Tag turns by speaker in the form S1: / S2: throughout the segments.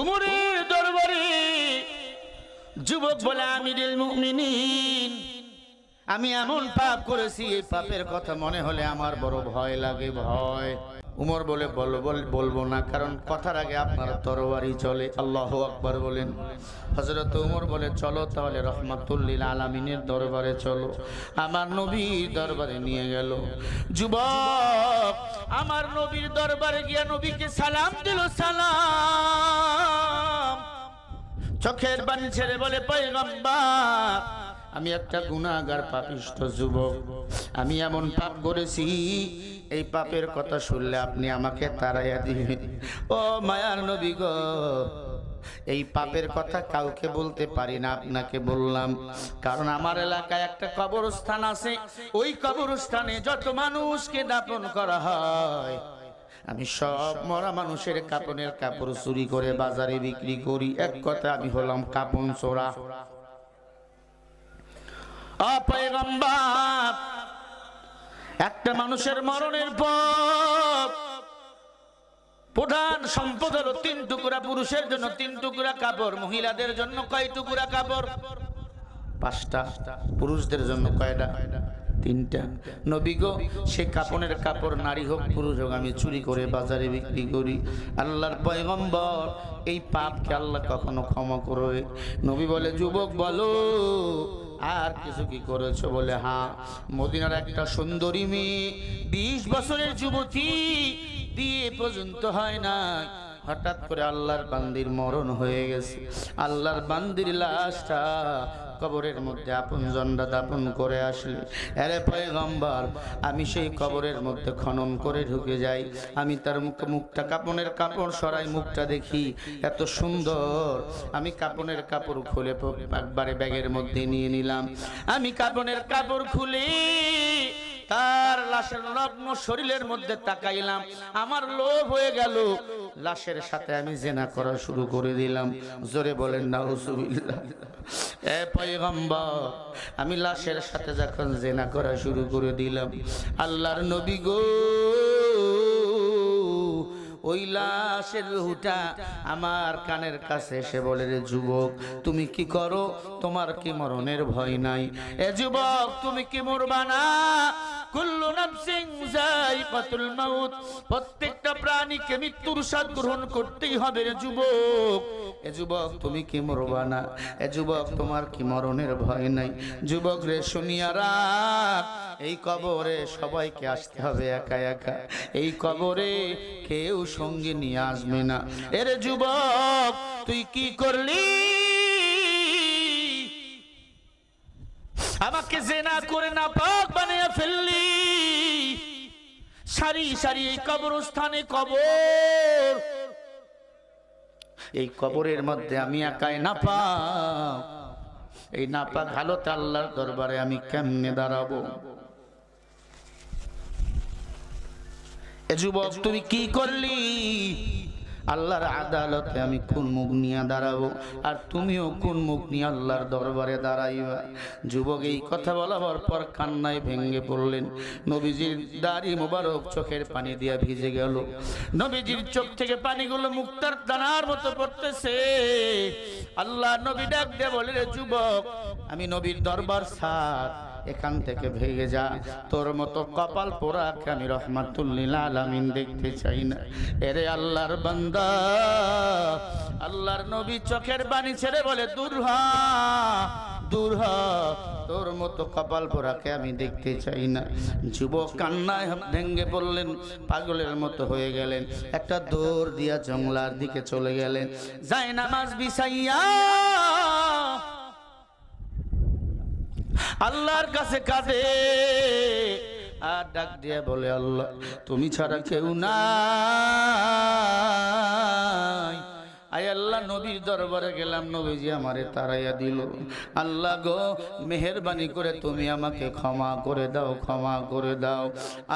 S1: উমরের দরবারে যুবক বলে, আমিরুল মুমিনিন, আমি এমন পাপ করেছি, এই পাপের কথা মনে হলে আমার বড় ভয় লাগে, ভয়। উমর বলে, বলবো না, কারণ কথার আগে আপনার তরবারি চলে। আল্লাহু আকবার বলেন। হযরত উমর বলে, চলো তাহলে রহমাতুল লিল আলামিনের দরবারে চলো। আমার নবীর দরবারে নিয়ে গেল। যুবক আমার নবীর দরবারে গিয়া নবীকে সালাম দিল, সালাম। চোখের পানি ছেড়ে বলে, পয়গম্বর, আমি একটা গুনাহগার পাপিষ্ঠ যুবক, আমি এমন পাপ করেছি, এই পাপের কথা শুনলে আপনি আমাকে তাড়াইয়া দিবেন। ও মায়ার নবী গো, এই পাপের কথা কাউকে বলতে পারি না, আপনাকে বললাম। কারণ আমার এলাকায় একটা কবরস্থান আছে, ওই কবরস্থানে যত মানুষকে দাফন করা হয়, আমি সব মরা মানুষের কাপনের কাপড় চুরি করে বাজারে বিক্রি করি। এক কথা, আমি হলাম কাপন চোরা। পয়গম্বর, একটা মানুষের মরণের পর প্রধান সম্পদ হলো 3 টুকরা, পুরুষের জন্য 3 টুকরা কাপড়, মহিলাদের জন্য কয় টুকরা কাপড়? 5টা। পুরুষদের জন্য কয়টা? 3টা। নবী গো, সে কাপনের কাপড়, নারী হোক পুরুষ হোক, আমি চুরি করে বাজারে বিক্রি করি। আল্লাহর পয়গম্বর, এই পাপকে আল্লাহ কখনো ক্ষমা করবে? নবী বলে, যুবক বলো, আর কিছু কি করেছো? বলে, হ্যাঁ, মদিনার একটা সুন্দরী মেয়ে, 20 বছরের যুবতী, বিয়ে পর্যন্ত হয় না, হঠাৎ করে আল্লাহর বান্দির মরণ হয়ে গেছে। আল্লাহর বান্দির লাশটা কবরের মধ্যে আপনজনরা দাফন করে আসলে, আরে পয়গম্বর, আমি সেই কবরের মধ্যে খনন করে ঢুকে যাই, আমি তার মুখটা, কাপনের কাপড় সরাই, মুখটা দেখি এত সুন্দর। আমি কাপনের কাপড় খুলে একবারে ব্যাগের মধ্যে নিয়ে নিলাম। আমি কাপনের কাপড় খুলে তার লাশের নগ্ন শরীরের মধ্যে তাকাইলাম, আমার লোভ হয়ে গেল, লাশের সাথে আমি জিনা করা শুরু করে দিলাম। জোরে বলেন নাউজুবিল্লাহ। এ পয়গম্বর, আমি লাশের সাথে যখন জিনা করা শুরু করে দিলাম, আল্লাহর নবী গো, ওই লাশের রূহটা আমার কানের কাছে এসে বলে, রে যুবক, তুমি কি করো? তোমার কি মরণের ভয় নাই? এ যুবক, তুমি কি মরবা না? কুল্লু নাফসিন যায়িকাতুল মাউত, প্রত্যেকটা প্রাণীকে মৃত্যুর স্বাদ গ্রহণ করতেই হবে রে যুবক। এ যুবক, তুমি কি মরবা না? এ যুবক, তোমার কি মরণের ভয় নাই? যুবক রে, শুনিয়া রাখ, এই কবরে সবাইকে আসতে হবে একা একা, এই কবরে কেউ সঙ্গে নিয়ে আসবে না। এরে যুবক, তুই কি করলি? আমাকে জিনা করে নাপাক বানিয়ে ফেললি। সারি সারি এই কবরস্থানে কবর, এই কবরের মধ্যে আমি একাই নাপাক। এই নাপাক হালতে আল্লাহর দরবারে আমি কেমনে দাঁড়াবো? এ যুবক, তুমি কি করলি? আল্লাহর আদালতে আমি কোন মুখ নিয়ে দাঁড়াবো? আর তুমিও কোন মুখ নিয়ে আল্লাহর দরবারে দাঁড়াইবা? যুবক এই কথা বলার পর কান্নায় ভেঙে পড়লেন। নবীজির দাড়ি মোবারক চোখের পানি দিয়ে ভিজে গেল। নবীজির চোখ থেকে পানিগুলো মুক্তার দানার মতো পড়তেছে। আল্লাহ নবী ডাক দিয়ে বলে, রে যুবক, আমি নবীর দরবার ছাড়, এখান থেকে ভেগে যা, তোর মতো কপাল পোড়াকে আমি রহমাতুল লিল আলামিন দেখতে চাই না। এরে আল্লাহর বান্দা, আল্লাহর নবী চোখের পানি ছেড়ে বলে, দূর হ, দূর হ, তোর মতো কপাল পোড়াকে আমি দেখতে চাই না। যুবক কান্নায় ভেঙে পড়লেন, পাগলের মতো হয়ে গেলেন। একটা দৌড় দিয়া জঙ্গলার দিকে চলে গেলেন, যায় নামাজ বিছাইয়া আল্লাহর কাছে কাঁদে আর ডাক দিয়ে বলে, আল্লাহ, তুমি ছাড়া কেউ নাই। আয় আল্লাহ, নবীর দরবারে গেলাম, নবীজি আমারে তাড়াইয়া দিল। আল্লাহ গো, মেহেরবানি করে তুমি আমাকে ক্ষমা করে দাও, ক্ষমা করে দাও।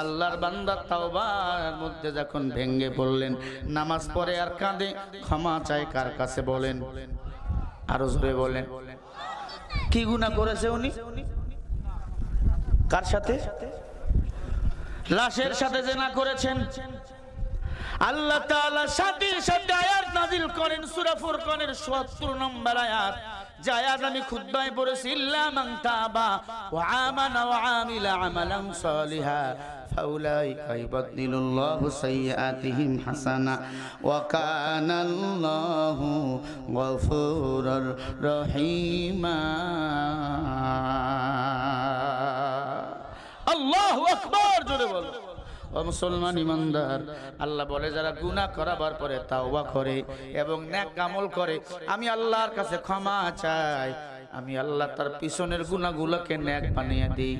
S1: আল্লাহর বান্দা তাওবার মধ্যে যখন ভেঙ্গে পড়লেন, নামাজ পড়ে আর কাঁদে, ক্ষমা চায় কার কাছে বলেন? আরো জোরে বলেন। কি গুনাহ করেছে উনি? কার সাথে? লাশের সাথে জিনা করেছেন। আল্লাহ তাআলা সাথে সাথে আয়াত নাযিল করেন সূরা ফুরকানের ৭০ নম্বর আয়াত, যে আয়াত আমি খুতবায় পড়েছি, ইল্লা মান তাবা ওয়া আমানা ওয়া আমিলা আমালান সালিহা ফাউলাইকা ইউবাদদিলুল্লাহু সাইয়্যাতিহিম হাসানা ওয়া কানাল্লাহু গফুরুর রহিমা। আল্লাহু আকবার, জোরে বলো। ও মুসলমান ইমানদার, আল্লাহ বলে যারা গুনাহ করাবার পরে তাওবা করে এবং নেক আমল করে, আমি আল্লাহর কাছে ক্ষমা চাই, আমি আল্লাহ তার পিছনের গুনাহগুলোকে নেক বানিয়ে দেই।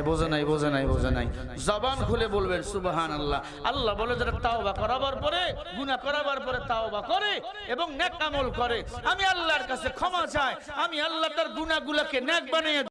S1: বোঝে নাই, জবান খুলে বলবেন সুবহানাল্লাহ। আল্লাহ বলে যারা তাওবা করাবার পরে, গুনাহ করাবার পরে তাওবা করে এবং নেক আমল করে, আমি আল্লাহর কাছে ক্ষমা চাই, আমি আল্লাহ তার গুনাহগুলোকে নেক বানিয়ে